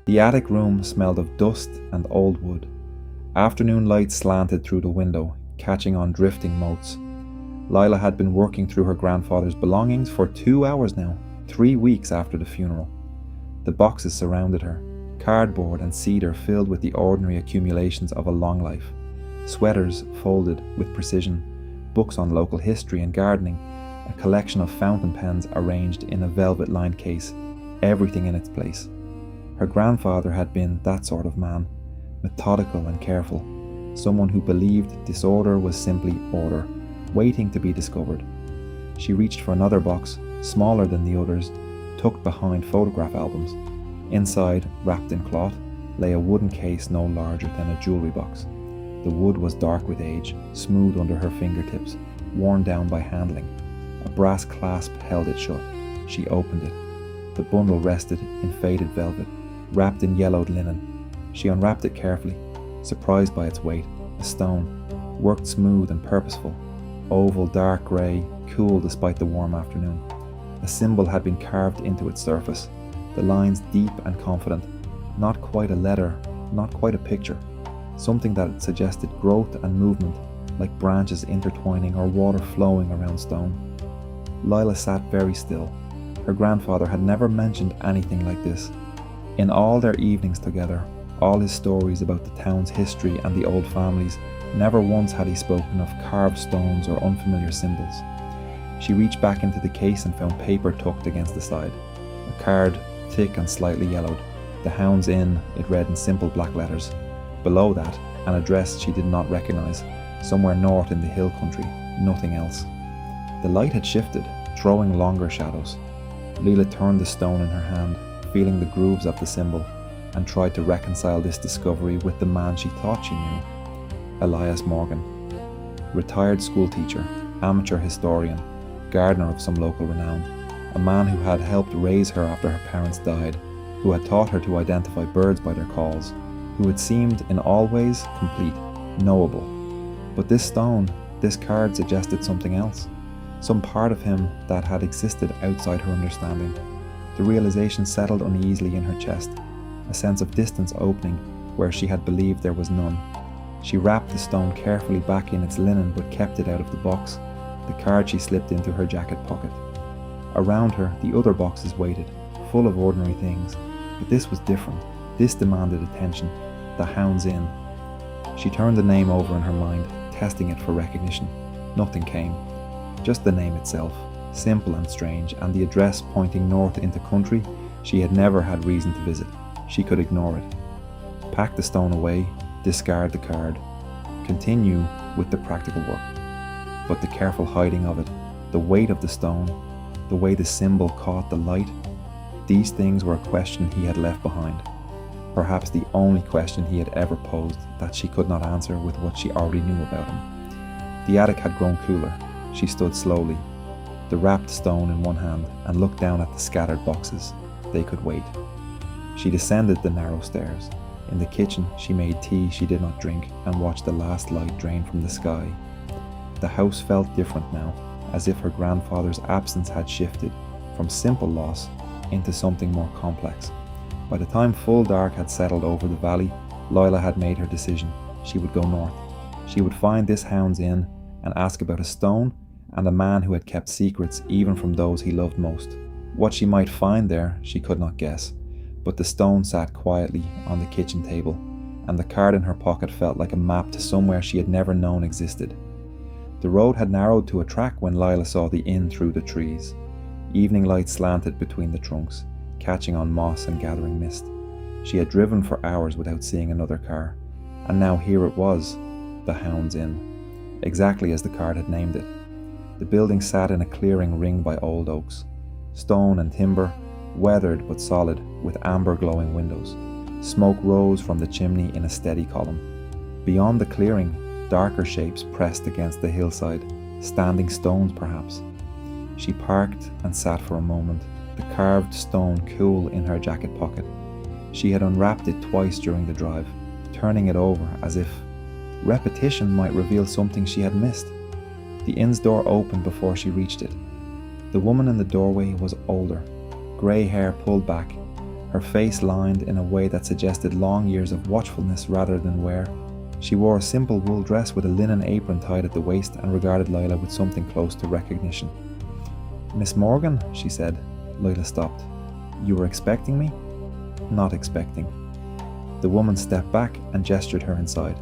The attic room smelled of dust and old wood. Afternoon light slanted through the window, catching on drifting motes. Lila had been working through her grandfather's belongings for 2 hours now, 3 weeks after the funeral. The boxes surrounded her, cardboard and cedar filled with the ordinary accumulations of a long life. Sweaters folded with precision, books on local history and gardening, a collection of fountain pens arranged in a velvet-lined case, everything in its place. Her grandfather had been that sort of man, methodical and careful, someone who believed disorder was simply order, waiting to be discovered. She reached for another box, smaller than the others, tucked behind photograph albums. Inside, wrapped in cloth, lay a wooden case no larger than a jewellery box. The wood was dark with age, smooth under her fingertips, worn down by handling. A brass clasp held it shut. She opened it. The bundle rested in faded velvet, wrapped in yellowed linen. She unwrapped it carefully, surprised by its weight. A stone, worked smooth and purposeful, oval dark grey, cool despite the warm afternoon. A symbol had been carved into its surface, the lines deep and confident, not quite a letter, not quite a picture, something that suggested growth and movement, like branches intertwining or water flowing around stone. Lila sat very still. Her grandfather had never mentioned anything like this. In all their evenings together, all his stories about the town's history and the old families, never once had he spoken of carved stones or unfamiliar symbols. She reached back into the case and found paper tucked against the side. A card, thick and slightly yellowed. The Hound's Inn, it read in simple black letters. Below that, an address she did not recognise, somewhere north in the hill country, nothing else. The light had shifted, throwing longer shadows. Lila turned the stone in her hand, feeling the grooves of the symbol, and tried to reconcile this discovery with the man she thought she knew. Lila Morgan. Retired schoolteacher, amateur historian, gardener of some local renown, a man who had helped raise her after her parents died, who had taught her to identify birds by their calls, who had seemed in all ways complete, knowable. But this stone, this card suggested something else, some part of him that had existed outside her understanding. The realization settled uneasily in her chest, a sense of distance opening where she had believed there was none. She wrapped the stone carefully back in its linen but kept it out of the box. The card she slipped into her jacket pocket. Around her, the other boxes waited, full of ordinary things, but this was different. This demanded attention. The Hound's Inn. She turned the name over in her mind, testing it for recognition. Nothing came. Just the name itself, simple and strange, and the address pointing north into country she had never had reason to visit. She could ignore it. Pack the stone away, discard the card, continue with the practical work. But the careful hiding of it, the weight of the stone, the way the symbol caught the light, these things were a question he had left behind. Perhaps the only question he had ever posed that she could not answer with what she already knew about him. The attic had grown cooler. She stood slowly, the wrapped stone in one hand, and looked down at the scattered boxes. They could wait. She descended the narrow stairs. In the kitchen, she made tea she did not drink and watched the last light drain from the sky. The house felt different now, as if her grandfather's absence had shifted from simple loss into something more complex. By the time full dark had settled over the valley, Lila had made her decision. She would go north. She would find this Hound's Inn and ask about a stone and a man who had kept secrets even from those he loved most. What she might find there, she could not guess, but the stone sat quietly on the kitchen table, and the card in her pocket felt like a map to somewhere she had never known existed. The road had narrowed to a track when Lila saw the inn through the trees. Evening light slanted between the trunks, catching on moss and gathering mist. She had driven for hours without seeing another car, and now here it was, the Hound's Inn, exactly as the card had named it. The building sat in a clearing ringed by old oaks, stone and timber, weathered but solid, with amber glowing windows. Smoke rose from the chimney in a steady column. Beyond the clearing, darker shapes pressed against the hillside, standing stones perhaps. She parked and sat for a moment, the carved stone cool in her jacket pocket. She had unwrapped it twice during the drive, turning it over as if repetition might reveal something she had missed. The inn's door opened before she reached it. The woman in the doorway was older, grey hair pulled back, her face lined in a way that suggested long years of watchfulness rather than wear. She wore a simple wool dress with a linen apron tied at the waist and regarded Lila with something close to recognition. "Miss Morgan," she said. Lila stopped. "You were expecting me?" "Not expecting." The woman stepped back and gestured her inside.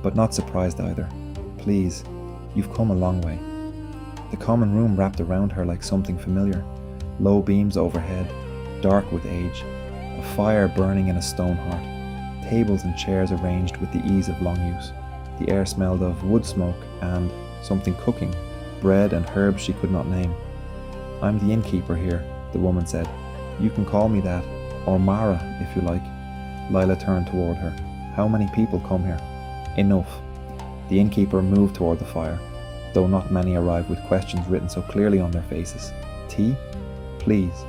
"But not surprised either. Please, you've come a long way." The common room wrapped around her like something familiar. Low beams overhead, dark with age, a fire burning in a stone hearth, tables and chairs arranged with the ease of long use. The air smelled of wood smoke and something cooking, bread and herbs she could not name. "I'm the innkeeper here," the woman said. "You can call me that, or Mara if you like." Lila turned toward her. "How many people come here?" "Enough." The innkeeper moved toward the fire, though not many arrived with questions written so clearly on their faces. "Tea?" "Please."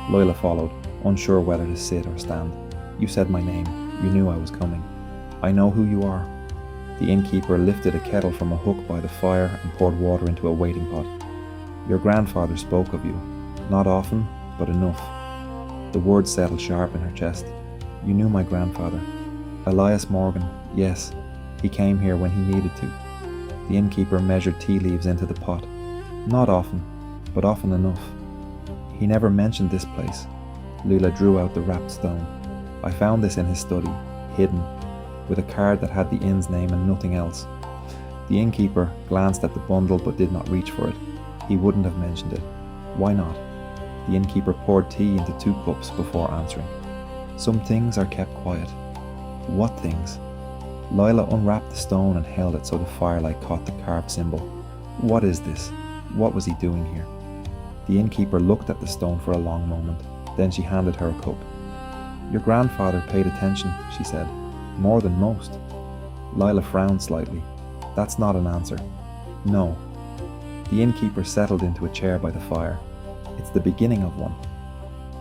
Lila followed, unsure whether to sit or stand. "You said my name. You knew I was coming." "I know who you are." The innkeeper lifted a kettle from a hook by the fire and poured water into a waiting pot. "Your grandfather spoke of you. Not often, but enough." The words settled sharp in her chest. "You knew my grandfather." "Elias Morgan, yes. He came here when he needed to." The innkeeper measured tea leaves into the pot. "Not often, but often enough. He never mentioned this place." Lila drew out the wrapped stone. "I found this in his study, hidden, with a card that had the inn's name and nothing else." The innkeeper glanced at the bundle but did not reach for it. He wouldn't have mentioned it. Why not? The innkeeper poured tea into 2 cups before answering. "Some things are kept quiet." "What things?" Lila unwrapped the stone and held it so the firelight caught the carved symbol. "What is this? What was he doing here?" The innkeeper looked at the stone for a long moment. Then she handed her a cup. "Your grandfather paid attention," she said. "More than most." Lila frowned slightly. "That's not an answer." "No." The innkeeper settled into a chair by the fire. "It's the beginning of one."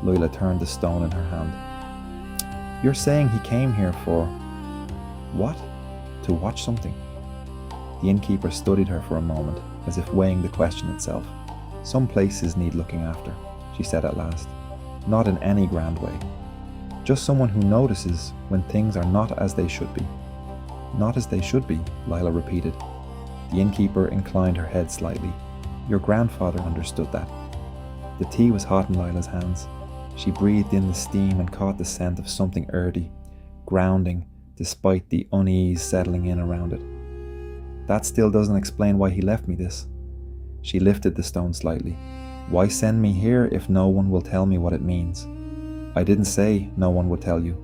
Lila turned the stone in her hand. "You're saying he came here for... what? To watch something?" The innkeeper studied her for a moment, as if weighing the question itself. "Some places need looking after," she said at last. "Not in any grand way. Just someone who notices when things are not as they should be." "Not as they should be," Lila repeated. The innkeeper inclined her head slightly. "Your grandfather understood that." The tea was hot in Lila's hands. She breathed in the steam and caught the scent of something earthy, grounding, despite the unease settling in around it. "That still doesn't explain why he left me this." She lifted the stone slightly. "Why send me here if no one will tell me what it means?" "I didn't say no one would tell you."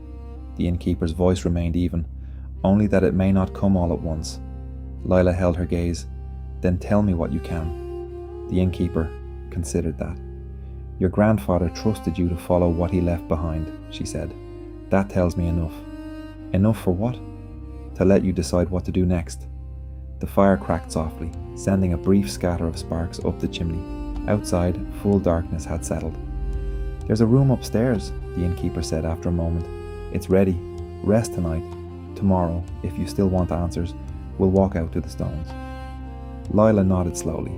The innkeeper's voice remained even, "only that it may not come all at once." Lila held her gaze. "Then tell me what you can." The innkeeper considered that. "Your grandfather trusted you to follow what he left behind," she said. "That tells me enough." "Enough for what?" "To let you decide what to do next." The fire cracked softly, sending a brief scatter of sparks up the chimney. Outside, full darkness had settled. "There's a room upstairs," the innkeeper said after a moment. "It's ready. Rest tonight. Tomorrow, if you still want answers, we'll walk out to the stones." Lila nodded slowly.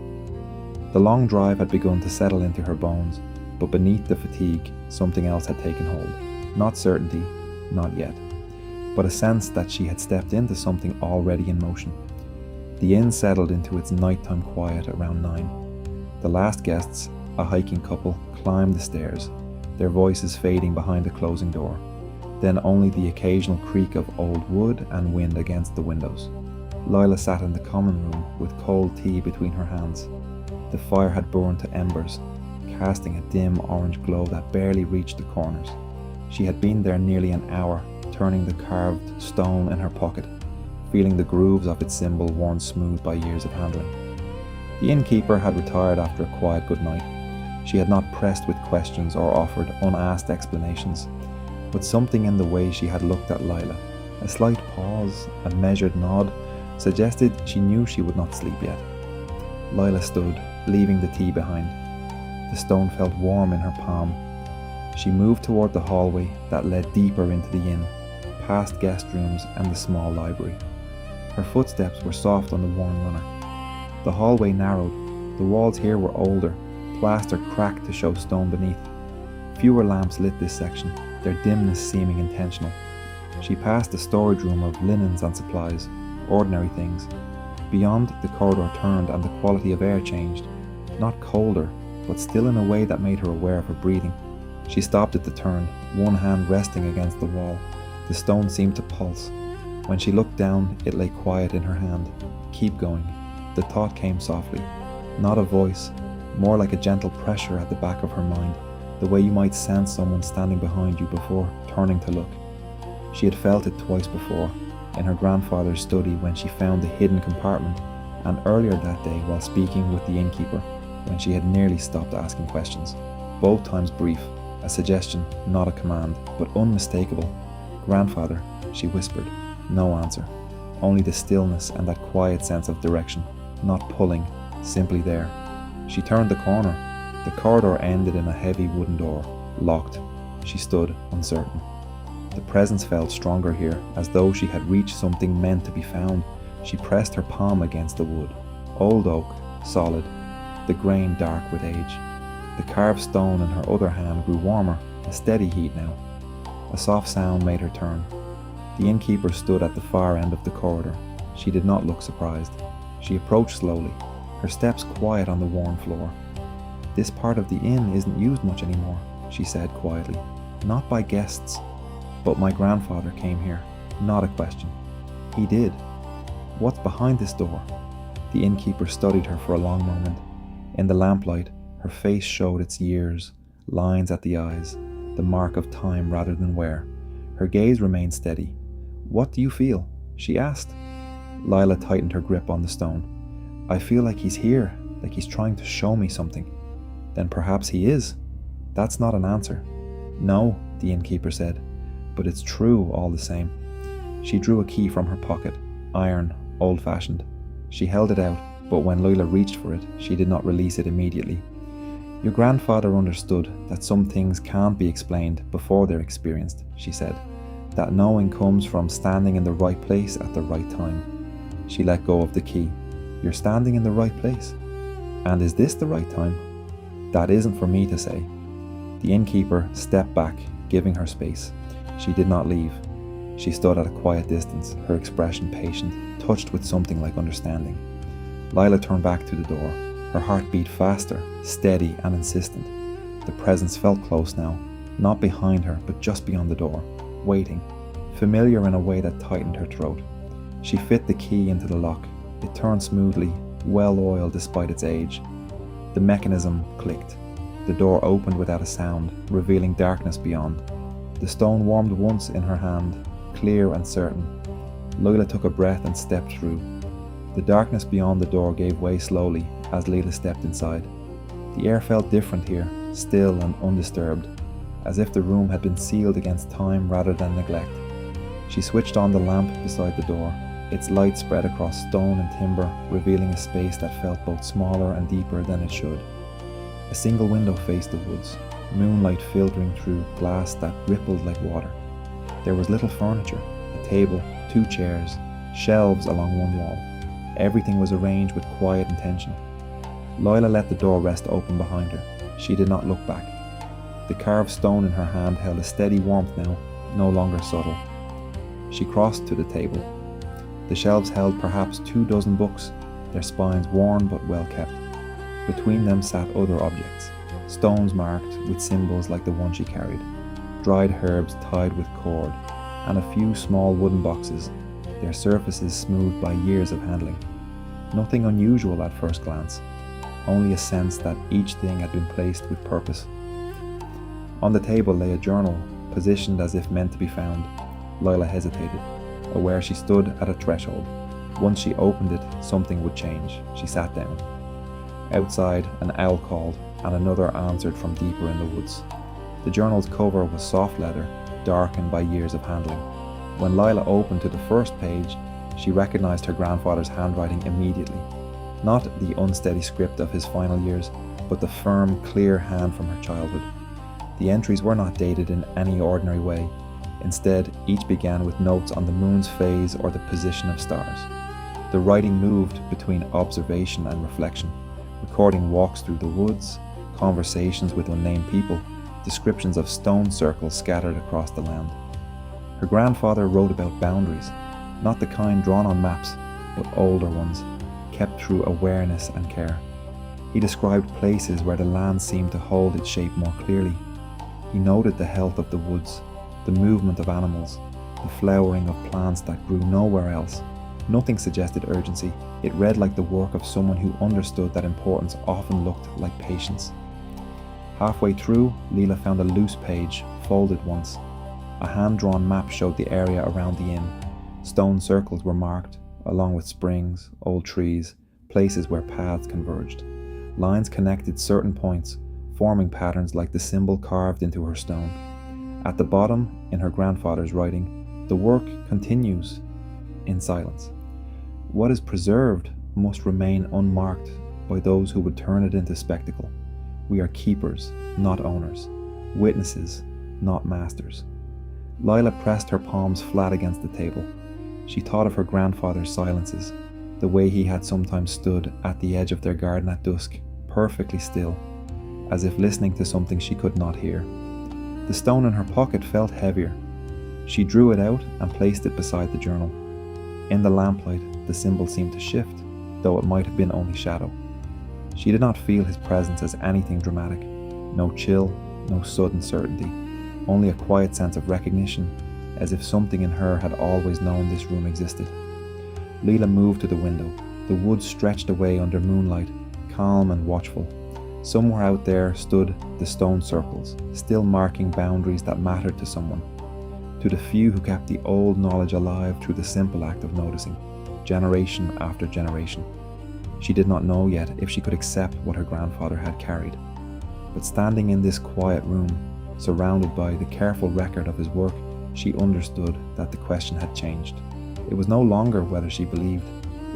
The long drive had begun to settle into her bones, but beneath the fatigue, something else had taken hold. Not certainty, not yet, but a sense that she had stepped into something already in motion. The inn settled into its nighttime quiet around 9. The last guests, a hiking couple, climbed the stairs, their voices fading behind the closing door, then only the occasional creak of old wood and wind against the windows. Lila sat in the common room with cold tea between her hands. The fire had burned to embers, casting a dim orange glow that barely reached the corners. She had been there nearly an hour, turning the carved stone in her pocket, feeling the grooves of its symbol worn smooth by years of handling. The innkeeper had retired after a quiet good night. She had not pressed with questions or offered unasked explanations, but something in the way she had looked at Lila, a slight pause, a measured nod, suggested she knew she would not sleep yet. Lila stood, leaving the tea behind. The stone felt warm in her palm. She moved toward the hallway that led deeper into the inn, past guest rooms and the small library. Her footsteps were soft on the worn runner. The hallway narrowed. The walls here were older, plaster cracked to show stone beneath. Fewer lamps lit this section, their dimness seeming intentional. She passed a storage room of linens and supplies, ordinary things. Beyond, the corridor turned and the quality of air changed. Not colder, but still in a way that made her aware of her breathing. She stopped at the turn, one hand resting against the wall. The stone seemed to pulse. When she looked down, it lay quiet in her hand. Keep going. The thought came softly. Not a voice, more like a gentle pressure at the back of her mind, the way you might sense someone standing behind you before turning to look. She had felt it twice before, in her grandfather's study when she found the hidden compartment, and earlier that day while speaking with the innkeeper, when she had nearly stopped asking questions. Both times brief, a suggestion, not a command, but unmistakable. "Grandfather," she whispered. No answer, only the stillness and that quiet sense of direction, not pulling, simply there. She turned the corner. The corridor ended in a heavy wooden door, locked. She stood, uncertain. The presence felt stronger here, as though she had reached something meant to be found. She pressed her palm against the wood. Old oak, solid, the grain dark with age. The carved stone in her other hand grew warmer, a steady heat now. A soft sound made her turn. The innkeeper stood at the far end of the corridor. She did not look surprised. She approached slowly, her steps quiet on the worn floor. "This part of the inn isn't used much anymore," she said quietly. "Not by guests. But my grandfather came here." Not a question. "He did. What's behind this door?" The innkeeper studied her for a long moment. In the lamplight, her face showed its years, lines at the eyes, the mark of time rather than wear. Her gaze remained steady. "What do you feel?" she asked. Lila tightened her grip on the stone. "I feel like he's here, like he's trying to show me something." "Then perhaps he is." "That's not an answer." "No," the innkeeper said, "but it's true all the same." She drew a key from her pocket, iron, old-fashioned. She held it out, but when Lila reached for it, she did not release it immediately. "Your grandfather understood that some things can't be explained before they're experienced," she said. "That knowing comes from standing in the right place at the right time." She let go of the key. "You're standing in the right place. And is this the right time?" "That isn't for me to say." The innkeeper stepped back, giving her space. She did not leave. She stood at a quiet distance, her expression patient, touched with something like understanding. Lila turned back to the door. Her heart beat faster, steady and insistent. The presence felt close now, not behind her, but just beyond the door, waiting, familiar in a way that tightened her throat. She fit the key into the lock. It turned smoothly, well-oiled despite its age. The mechanism clicked. The door opened without a sound, revealing darkness beyond. The stone warmed once in her hand, clear and certain. Lila took a breath and stepped through. The darkness beyond the door gave way slowly as Lila stepped inside. The air felt different here, still and undisturbed, as if the room had been sealed against time rather than neglect. She switched on the lamp beside the door. Its light spread across stone and timber, revealing a space that felt both smaller and deeper than it should. A single window faced the woods, moonlight filtering through glass that rippled like water. There was little furniture, a table, 2 chairs, shelves along one wall. Everything was arranged with quiet intention. Lila let the door rest open behind her. She did not look back. The carved stone in her hand held a steady warmth now, no longer subtle. She crossed to the table. The shelves held perhaps 24 books, their spines worn but well kept. Between them sat other objects, stones marked with symbols like the one she carried, dried herbs tied with cord, and a few small wooden boxes, their surfaces smoothed by years of handling. Nothing unusual at first glance, only a sense that each thing had been placed with purpose. On the table lay a journal, positioned as if meant to be found. Lila hesitated, aware she stood at a threshold. Once she opened it, something would change. She sat down. Outside, an owl called, and another answered from deeper in the woods. The journal's cover was soft leather, darkened by years of handling. When Lila opened to the first page, she recognized her grandfather's handwriting immediately. Not the unsteady script of his final years, but the firm, clear hand from her childhood. The entries were not dated in any ordinary way. Instead, each began with notes on the moon's phase or the position of stars. The writing moved between observation and reflection, recording walks through the woods, conversations with unnamed people, descriptions of stone circles scattered across the land. Her grandfather wrote about boundaries, not the kind drawn on maps, but older ones, kept through awareness and care. He described places where the land seemed to hold its shape more clearly. He noted the health of the woods, the movement of animals, the flowering of plants that grew nowhere else. Nothing suggested urgency. It read like the work of someone who understood that importance often looked like patience. Halfway through, Lila found a loose page, folded once. A hand-drawn map showed the area around the inn. Stone circles were marked, along with springs, old trees, places where paths converged. Lines connected certain points, forming patterns like the symbol carved into her stone. At the bottom, in her grandfather's writing, the work continues in silence. What is preserved must remain unmarked by those who would turn it into spectacle. We are keepers, not owners, witnesses, not masters. Lila pressed her palms flat against the table. She thought of her grandfather's silences, the way he had sometimes stood at the edge of their garden at dusk, perfectly still, as if listening to something she could not hear. The stone in her pocket felt heavier. She drew it out and placed it beside the journal. In the lamplight, the symbol seemed to shift, though it might have been only shadow. She did not feel his presence as anything dramatic. No chill, no sudden certainty, only a quiet sense of recognition, as if something in her had always known this room existed. Lila moved to the window. The woods stretched away under moonlight, calm and watchful. Somewhere out there stood the stone circles, still marking boundaries that mattered to someone. To the few who kept the old knowledge alive through the simple act of noticing, generation after generation. She did not know yet if she could accept what her grandfather had carried. But standing in this quiet room, surrounded by the careful record of his work, she understood that the question had changed. It was no longer whether she believed,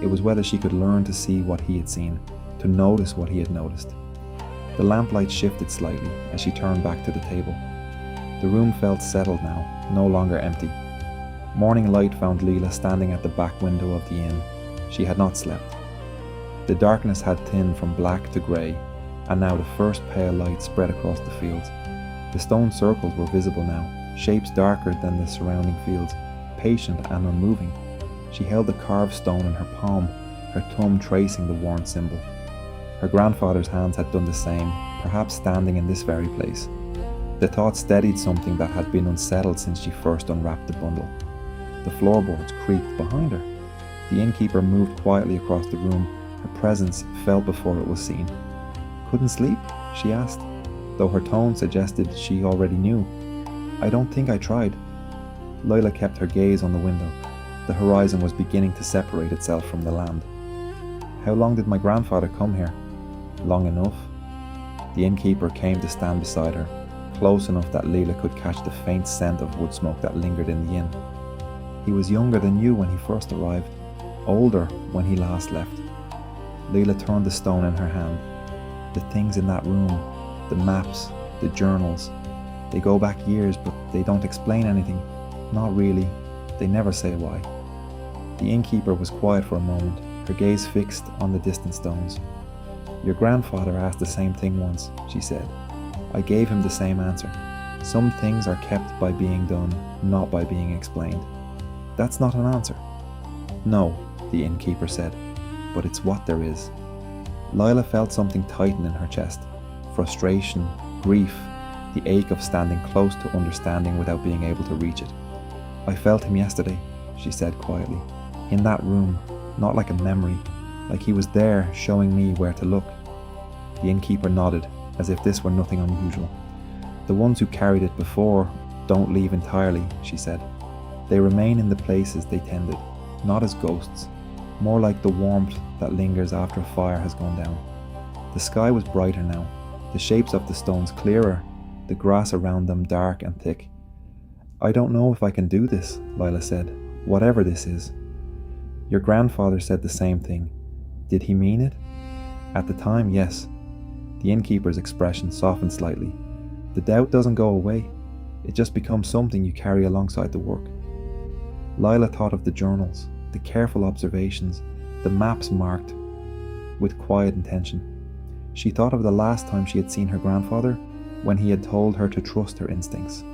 it was whether she could learn to see what he had seen, to notice what he had noticed. The lamplight shifted slightly as she turned back to the table. The room felt settled now, no longer empty. Morning light found Lila standing at the back window of the inn. She had not slept. The darkness had thinned from black to grey, and now the first pale light spread across the fields. The stone circles were visible now, shapes darker than the surrounding fields, patient and unmoving. She held the carved stone in her palm, her thumb tracing the worn symbol. Her grandfather's hands had done the same, perhaps standing in this very place. The thought steadied something that had been unsettled since she first unwrapped the bundle. The floorboards creaked behind her. The innkeeper moved quietly across the room, her presence felt before it was seen. "Couldn't sleep?" she asked, though her tone suggested she already knew. "I don't think I tried." Lila kept her gaze on the window. The horizon was beginning to separate itself from the land. "How long did my grandfather come here?" "Long enough." The innkeeper came to stand beside her, close enough that Lila could catch the faint scent of wood smoke that lingered in the inn. "He was younger than you when he first arrived, older when he last left." Lila turned the stone in her hand. The things in that room, the maps, the journals, they go back years, but they don't explain anything. Not really. They never say why. The innkeeper was quiet for a moment, her gaze fixed on the distant stones. "Your grandfather asked the same thing once," she said. "I gave him the same answer. Some things are kept by being done, not by being explained." "That's not an answer." "No," the innkeeper said, "but it's what there is." Lila felt something tighten in her chest. Frustration, grief, the ache of standing close to understanding without being able to reach it. "I felt him yesterday," she said quietly. "In that room, not like a memory, like he was there showing me where to look." The innkeeper nodded, as if this were nothing unusual. "The ones who carried it before don't leave entirely," she said. "They remain in the places they tended, not as ghosts, more like the warmth that lingers after a fire has gone down." The sky was brighter now, the shapes of the stones clearer, the grass around them dark and thick. "I don't know if I can do this," Lila said, "whatever this is." "Your grandfather said the same thing. Did he mean it?" "At the time, yes." The innkeeper's expression softened slightly. "The doubt doesn't go away. It just becomes something you carry alongside the work." Lila thought of the journals, the careful observations, the maps marked with quiet intention. She thought of the last time she had seen her grandfather, when he had told her to trust her instincts.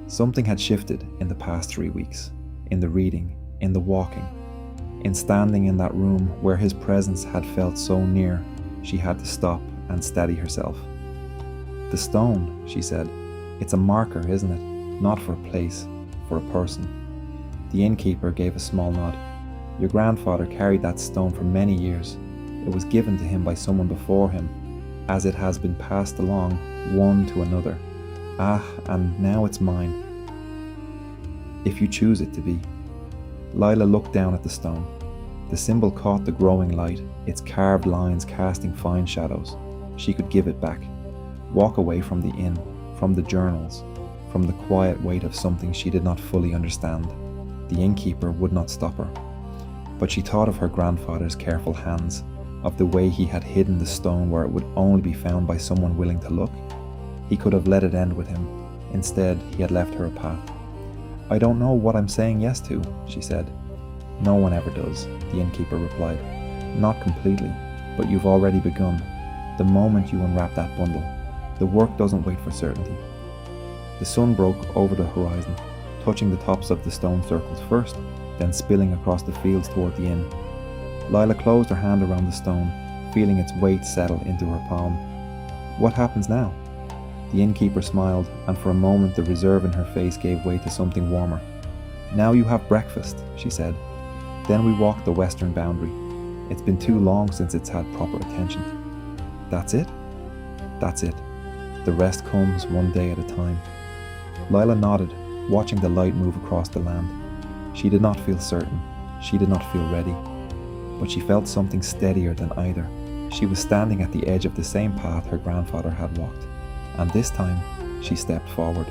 Something had shifted in the past 3 weeks, in the reading, in the walking, in standing in that room where his presence had felt so near she had to stop and steady herself. "The stone," she said, "it's a marker, isn't it? Not for a place, for a person." The innkeeper gave a small nod. "Your grandfather carried that stone for many years. It was given to him by someone before him, as it has been passed along one to another. And now it's mine, if you choose it to be." Lila looked down at the stone. The symbol caught the growing light, its carved lines casting fine shadows. She could give it back, walk away from the inn, from the journals, from the quiet weight of something she did not fully understand. The innkeeper would not stop her. But she thought of her grandfather's careful hands, of the way he had hidden the stone where it would only be found by someone willing to look. He could have let it end with him. Instead, he had left her a path. "I don't know what I'm saying yes to," she said. "No one ever does," the innkeeper replied. "Not completely, but you've already begun. The moment you unwrap that bundle, the work doesn't wait for certainty." The sun broke over the horizon, touching the tops of the stone circles first, then spilling across the fields toward the inn. Lila closed her hand around the stone, feeling its weight settle into her palm. "What happens now?" The innkeeper smiled, and for a moment the reserve in her face gave way to something warmer. "Now you have breakfast," she said. "Then we walk the western boundary. It's been too long since it's had proper attention." "That's it?" "That's it. The rest comes one day at a time." Lila nodded, watching the light move across the land. She did not feel certain. She did not feel ready. But she felt something steadier than either. She was standing at the edge of the same path her grandfather had walked. And this time, she stepped forward.